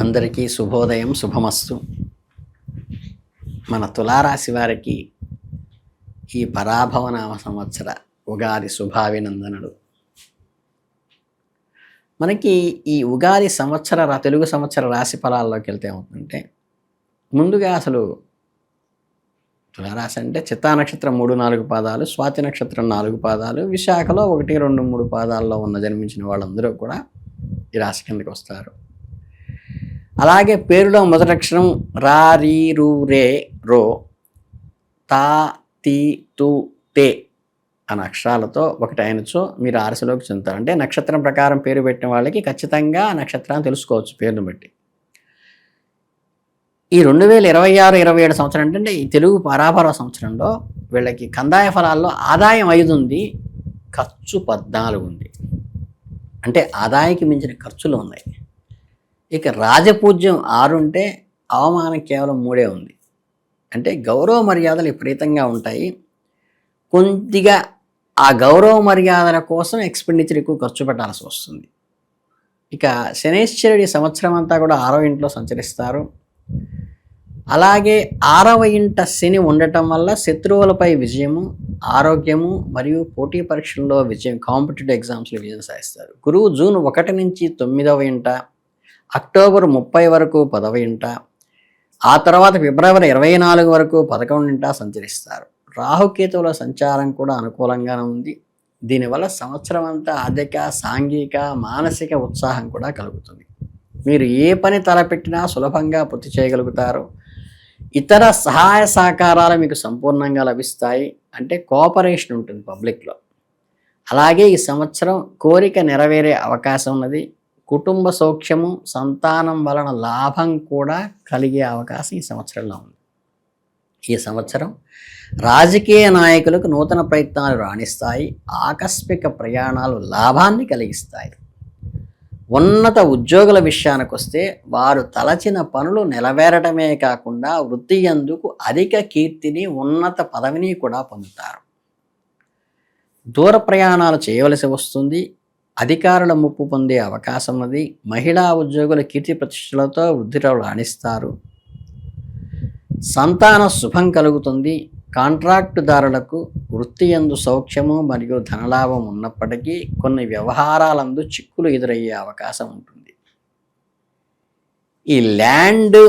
అందరికీ శుభోదయం, శుభమస్తు. మన తులారాశి వారికి ఈ పరాభవనామ సంవత్సర ఉగాది శుభాభినందనలు. మనకి ఈ ఉగాది తెలుగు సంవత్సర రాశి ఫలాల్లోకి వెళ్తే ఏమవుతుందంటే, ముందుగా అసలు తులారాశి అంటే చిత్తా నక్షత్రం 3-4 పాదాలు, స్వాతి నక్షత్రం 4 పాదాలు, విశాఖలో 1-2-3 పాదాల్లో జన్మించిన వాళ్ళందరూ కూడా ఈ రాశి కిందకి వస్తారు. అలాగే పేరులో మొదటి అక్షరం రా, రీ, రు, రే, రో, తా, తి, తు, తే అనే అక్షరాలతో ఒకటి అయినచో మీరు రాశిలోకి చెందుతారు. అంటే నక్షత్రం ప్రకారం పేరు పెట్టిన వాళ్ళకి ఖచ్చితంగా ఆ నక్షత్రాన్ని తెలుసుకోవచ్చు పేరును బట్టి. ఈ 2026-27 సంవత్సరం అంటే ఈ తెలుగు పరాభవ సంవత్సరంలో వీళ్ళకి కందాయ ఫలాల్లో ఆదాయం 5 ఉంది, ఖర్చు 14 ఉంది. అంటే ఆదాయానికి మించిన ఖర్చులు ఉన్నాయి. ఇక రాజపూజ్యం 6 ఉంటే అవమానం కేవలం 3 ఉంది. అంటే గౌరవ మర్యాదలు విపరీతంగా ఉంటాయి. కొద్దిగా ఆ గౌరవ మర్యాదల కోసం ఎక్స్పెండిచర్ ఎక్కువ ఖర్చు పెట్టాల్సి వస్తుంది. ఇక శనైశ్వరుడి సంవత్సరం అంతా కూడా 6వ ఇంట్లో సంచరిస్తారు. అలాగే 6వ ఇంట శని ఉండటం వల్ల శత్రువులపై విజయము, ఆరోగ్యము మరియు పోటీ పరీక్షల్లో విజయం, కాంపిటేటివ్ ఎగ్జామ్స్లో విజయం సాధిస్తారు. గురువు జూన్ 1 నుంచి 9వ ఇంట, అక్టోబర్ 30 వరకు 10వ ఇంట, ఆ తర్వాత ఫిబ్రవరి 24 వరకు 11వ ఇంట సంచరిస్తారు. రాహుకేతువుల సంచారం కూడా అనుకూలంగానే ఉంది. దీనివల్ల సంవత్సరం అంతా ఆర్థిక, సాంఘిక, మానసిక ఉత్సాహం కూడా కలుగుతుంది. మీరు ఏ పని తలపెట్టినా సులభంగా పూర్తి చేయగలుగుతారు. ఇతర సహాయ సహకారాలు మీకు సంపూర్ణంగా లభిస్తాయి. అంటే కోఆపరేషన్ ఉంటుంది పబ్లిక్లో. అలాగే ఈ సంవత్సరం కోరిక నెరవేరే అవకాశం ఉన్నది. కుటుంబ సౌఖ్యము, సంతానం వలన లాభం కూడా కలిగే అవకాశం ఈ సంవత్సరంలో ఉంది. ఈ సంవత్సరం రాజకీయ నాయకులకు నూతన ప్రయత్నాలు రాణిస్తాయి. ఆకస్మిక ప్రయాణాలు లాభాన్ని కలిగిస్తాయి. ఉన్నత ఉద్యోగుల విషయానికి వస్తే వారు తలచిన పనులు నెరవేరటమే కాకుండా వృత్తి యందుకు అధిక కీర్తిని, ఉన్నత పదవిని కూడా పొందుతారు. దూర ప్రయాణాలు చేయవలసి వస్తుంది. అధికారుల ముప్పు పొందే అవకాశం ఉన్నది. మహిళా ఉద్యోగుల కీర్తి ప్రతిష్టలతో వృద్ధిలో రాణిస్తారు. సంతాన శుభం కలుగుతుంది. కాంట్రాక్టుదారులకు వృత్తి యందు సౌఖ్యము మరియు ధనలాభం ఉన్నప్పటికీ కొన్ని వ్యవహారాలందు చిక్కులు ఎదురయ్యే అవకాశం ఉంటుంది. ఈ ల్యాండ్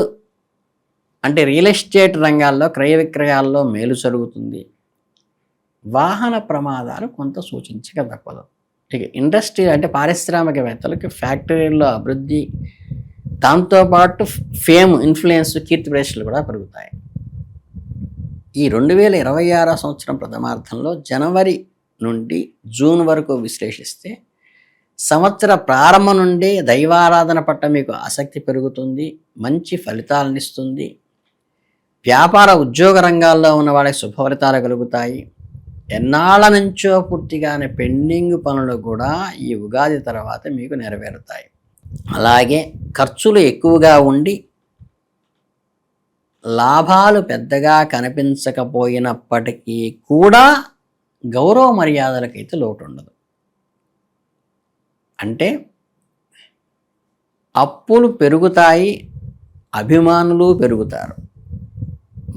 అంటే రియల్ ఎస్టేట్ రంగాల్లో క్రయ విక్రయాల్లో మేలు జరుగుతుంది. వాహన ప్రమాదాలు కొంత సూచించక తప్పదు. ఇక ఇండస్ట్రీ అంటే పారిశ్రామికవేత్తలకు ఫ్యాక్టరీల్లో అభివృద్ధి, దాంతోపాటు ఫేమ్, ఇన్ఫ్లుయెన్స్, కీర్తి ప్రతిష్టలు కూడా పెరుగుతాయి. ఈ 2026 సంవత్సరం ప్రథమార్థంలో జనవరి నుండి జూన్ వరకు విశ్లేషిస్తే సంవత్సర ప్రారంభం నుండి దైవారాధన పట్ల మీకు ఆసక్తి పెరుగుతుంది. మంచి ఫలితాలనిస్తుంది. వ్యాపార ఉద్యోగ రంగాల్లో ఉన్న వాళ్ళకి శుభ ఫలితాలు కలుగుతాయి. ఎన్నాళ్ళ నుంచో పూర్తిగానే పెండింగ్ పనులు కూడా ఈ ఉగాది తర్వాత మీకు నెరవేరుతాయి. అలాగే ఖర్చులు ఎక్కువగా ఉండి లాభాలు పెద్దగా కనిపించకపోయినప్పటికీ కూడా గౌరవ మర్యాదలకైతే లోటు ఉండదు. అంటే అప్పులు పెరుగుతాయి, అభిమానులు పెరుగుతారు.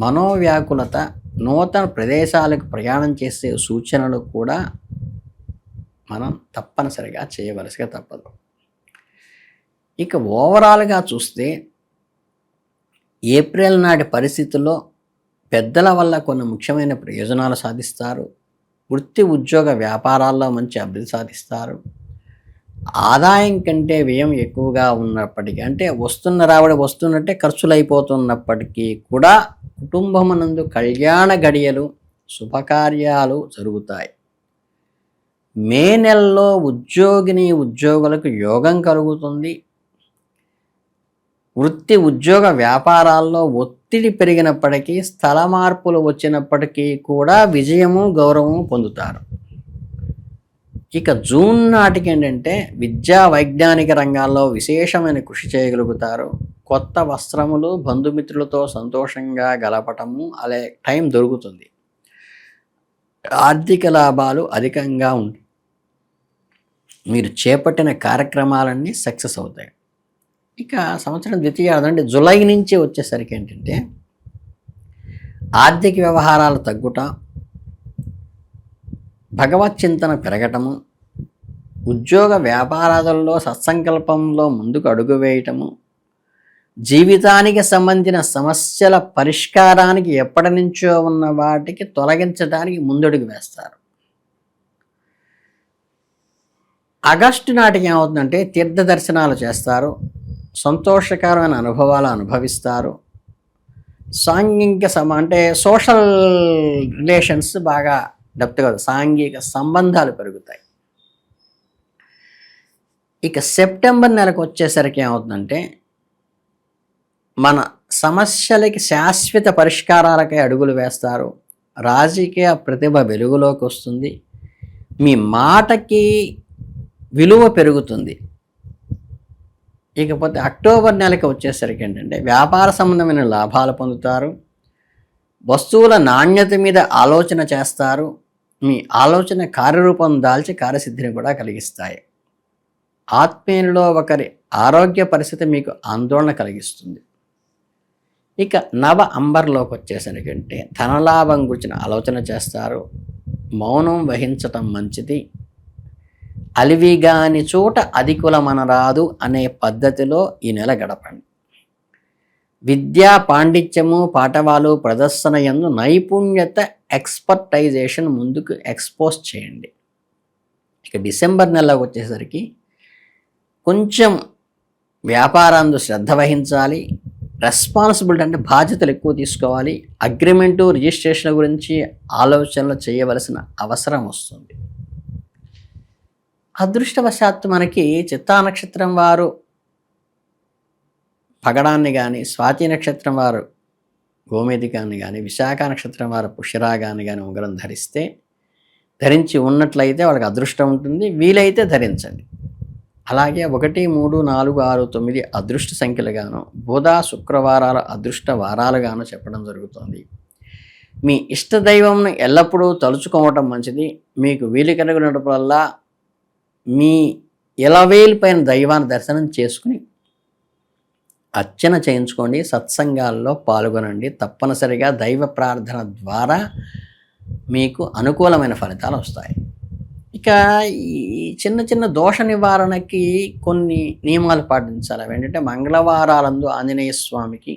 మనోవ్యాకులత, నూతన ప్రదేశాలకు ప్రయాణం చేసే సూచనలు కూడా మనం తప్పనిసరిగా చేయవలసిగా తప్పదు. ఇక ఓవరాల్గా చూస్తే ఏప్రిల్ నాటి పరిస్థితుల్లో పెద్దల వల్ల కొన్ని ముఖ్యమైన ప్రయోజనాలు సాధిస్తారు. వృత్తి, ఉద్యోగ, వ్యాపారాల్లో మంచి అభివృద్ధి సాధిస్తారు. ఆదాయం కంటే వ్యయం ఎక్కువగా ఉన్నప్పటికీ, అంటే రాబడి వస్తున్నట్టే ఖర్చులు అయిపోతున్నప్పటికీ కూడా కుటుంబమునందు కళ్యాణ గడియలు, శుభకార్యాలు జరుగుతాయి. మే నెలలో ఉద్యోగులకు యోగం కలుగుతుంది. వృత్తి, ఉద్యోగ, వ్యాపారాల్లో ఒత్తిడి పెరిగినప్పటికీ, స్థల మార్పులు వచ్చినప్పటికీ కూడా విజయము, గౌరవము పొందుతారు. ఇక జూన్ నాటికి ఏంటంటే విద్యా, వైజ్ఞానిక రంగాల్లో విశేషమైన కృషి చేయగలుగుతారు. కొత్త వస్త్రములు, బంధుమిత్రులతో సంతోషంగా గడపటము అలా టైం దొరుకుతుంది. ఆర్థిక లాభాలు అధికంగా ఉంటాయి. మీరు చేపట్టిన కార్యక్రమాలన్నీ సక్సెస్ అవుతాయి. ఇక సంవత్సరం ద్వితీయార్థం అంటే జూలై నుంచి వచ్చేసరికి ఏంటంటే ఆర్థిక వ్యవహారాలు తగ్గుట, భగవత్ చింతన పెరగటము, ఉద్యోగ వ్యాపారాలలో సత్సంకల్పంలో ముందుకు అడుగు వేయటము, జీవితానికి సంబంధించిన సమస్యల పరిష్కారానికి ఎప్పటి నుంచో ఉన్న వాటికి తొలగించడానికి ముందడుగు వేస్తారు. ఆగస్టు నాటికి ఏమవుతుందంటే తీర్థ దర్శనాలు చేస్తారు, సంతోషకరమైన అనుభవాలు అనుభవిస్తారు, సాంఘిక అంటే సోషల్ రిలేషన్స్ బాగా డెప్త్గా సాంఘిక సంబంధాలు పెరుగుతాయి. ఇక సెప్టెంబర్ నెలకు వచ్చేసరికి ఏమవుతుందంటే మన సమస్యలకి శాశ్వత పరిష్కారాలకై అడుగులు వేస్తారు, రాజకీయ ప్రతిభ వెలుగులోకి వస్తుంది, మీ మాటకి విలువ పెరుగుతుంది. ఇకపోతే అక్టోబర్ నెలకి వచ్చేసరికి ఏంటంటే వ్యాపార సంబంధమైన లాభాలు పొందుతారు, వస్తువుల నాణ్యత మీద ఆలోచన చేస్తారు, మీ ఆలోచన కార్యరూపం దాల్చి కార్యసిద్ధిని కూడా కలిగిస్తాయి. ఆత్మీయులలో ఒకరి ఆరోగ్య పరిస్థితి మీకు ఆందోళన కలిగిస్తుంది. ఇక నవ అంబర్లోకి వచ్చేసరికి అంటే ధనలాభం గురించిన ఆలోచన చేస్తారు, మౌనం వహించటం మంచిది, అలివిగాని చోట అధికులమనరాదు అనే పద్ధతిలో ఈ నెల గడపండి. విద్యా పాండిత్యము పాఠవాలు ప్రదర్శన యందు నైపుణ్యత ఎక్స్పర్టైజేషన్ ముందుకు ఎక్స్పోజ్ చేయండి. ఇక డిసెంబర్ నెలకు వచ్చేసరికి కొంచెం వ్యాపారాందు శ్రద్ధ వహించాలి, రెస్పాన్సిబిలిటీ అంటే బాధ్యతలు ఎక్కువ తీసుకోవాలి, అగ్రిమెంటు రిజిస్ట్రేషన్ గురించి ఆలోచనలు చేయవలసిన అవసరం వస్తుంది. అదృష్టవశాత్తు మనకి చిత్తా నక్షత్రం వారు పగడాన్ని కానీ, స్వాతి నక్షత్రం వారు గోమేధికాన్ని కానీ, విశాఖ నక్షత్రం వారు పుష్యరాగాన్ని కానీ ఉంగరం ధరించి ఉన్నట్లయితే వాళ్ళకి అదృష్టం ఉంటుంది, వీలైతే ధరించండి. అలాగే 1, 3, 4, 6, 9 అదృష్ట సంఖ్యలుగాను, బుధ శుక్రవారాలు అదృష్ట వారాలుగాను చెప్పడం జరుగుతుంది. మీ ఇష్టదైవంను ఎల్లప్పుడూ తలుచుకోవటం మంచిది. మీకు వీలు కలిగినప్పుడల్లా మీ ఇలవేలు పైన దైవాన్ని దర్శనం చేసుకుని అర్చన చేయించుకోండి, సత్సంగాల్లో పాల్గొనండి. తప్పనిసరిగా దైవ ప్రార్థన ద్వారా మీకు అనుకూలమైన ఫలితాలు వస్తాయి. ఇక ఈ చిన్న చిన్న దోష నివారణకి కొన్ని నియమాలు పాటించాలి. అవి ఏంటంటే మంగళవారాలందు ఆంజనేయ స్వామికి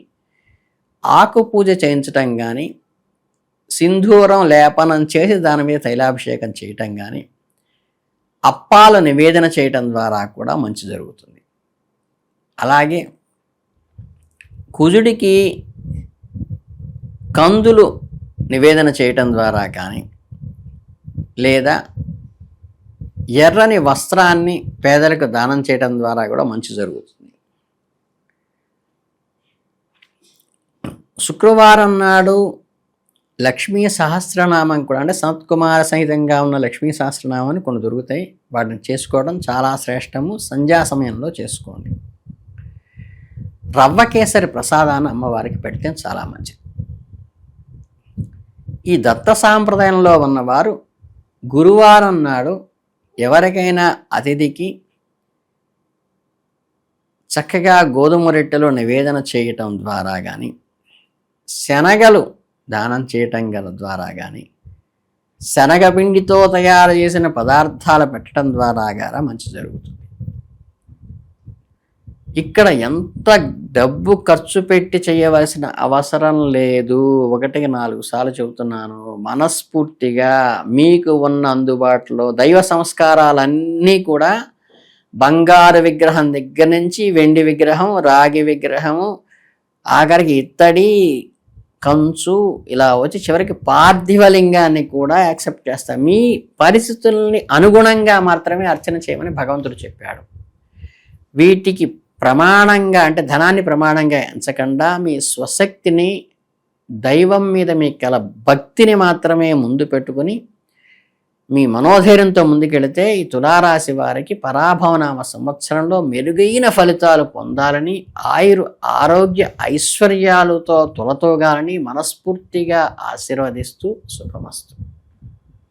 ఆకు పూజ చేయించటం కానీ, సింధూరం లేపనం చేసి దాని మీద తైలాభిషేకం చేయటం కానీ, అప్పాల నివేదన చేయటం ద్వారా కూడా మంచి జరుగుతుంది. అలాగే కుజుడికి కందులు నివేదన చేయటం ద్వారా కానీ, లేదా ఎర్రని వస్త్రాన్ని పేదలకు దానం చేయటం ద్వారా కూడా మంచి జరుగుతుంది. శుక్రవారం నాడు లక్ష్మీ సహస్రనామం కూడా అంటే సనత్కుమార సహితంగా ఉన్న లక్ష్మీ సహస్రనామాన్ని కొన్ని దొరుకుతాయి, వాటిని చేసుకోవడం చాలా శ్రేష్టము. సంధ్యా సమయంలో చేసుకోండి. రవ్వ కేసరి ప్రసాదాన్ని అమ్మవారికి పెడితే చాలా మంచిది. ఈ దత్త సాంప్రదాయంలో ఉన్నవారు గురువారం నాడు ఎవరికైనా అతిథికి చక్కగా గోధుమ రొట్టెలు నివేదన చేయటం ద్వారా కానీ, శనగలు దానం చేయటం ద్వారా కానీ, శనగపిండితో తయారు చేసిన పదార్థాలు పెట్టడం ద్వారా కానీ మంచి జరుగుతుంది. ఇక్కడ ఎంత డబ్బు ఖర్చు పెట్టి చేయవలసిన అవసరం లేదు. 1కి 4 సార్లు చెబుతున్నాను. మనస్ఫూర్తిగా మీకు ఉన్న అందుబాటులో దైవ సంస్కారాలన్నీ కూడా బంగారు విగ్రహం దగ్గర నుంచి వెండి విగ్రహం, రాగి విగ్రహము, ఆఖరికి ఇత్తడి, కంచు ఇలా వచ్చి చివరికి పార్థివలింగాన్ని కూడా యాక్సెప్ట్ చేస్తారు. మీ పరిస్థితుల్ని అనుగుణంగా మాత్రమే అర్చన చేయమని భగవంతుడు చెప్పాడు. వీటికి ప్రమాణంగా అంటే ధనాన్ని ప్రమాణంగా ఎంచకుండా మీ స్వశక్తిని, దైవం మీద మీ కల భక్తిని మాత్రమే ముందు పెట్టుకుని మీ మనోధైర్యంతో ముందుకెళితే ఈ తులారాశి వారికి పరాభవనామ సంవత్సరంలో మెరుగైన ఫలితాలు పొందాలని, ఆరోగ్య ఐశ్వర్యాలతో తులతూగాలని మనస్ఫూర్తిగా ఆశీర్వదిస్తూ శుభమస్తు.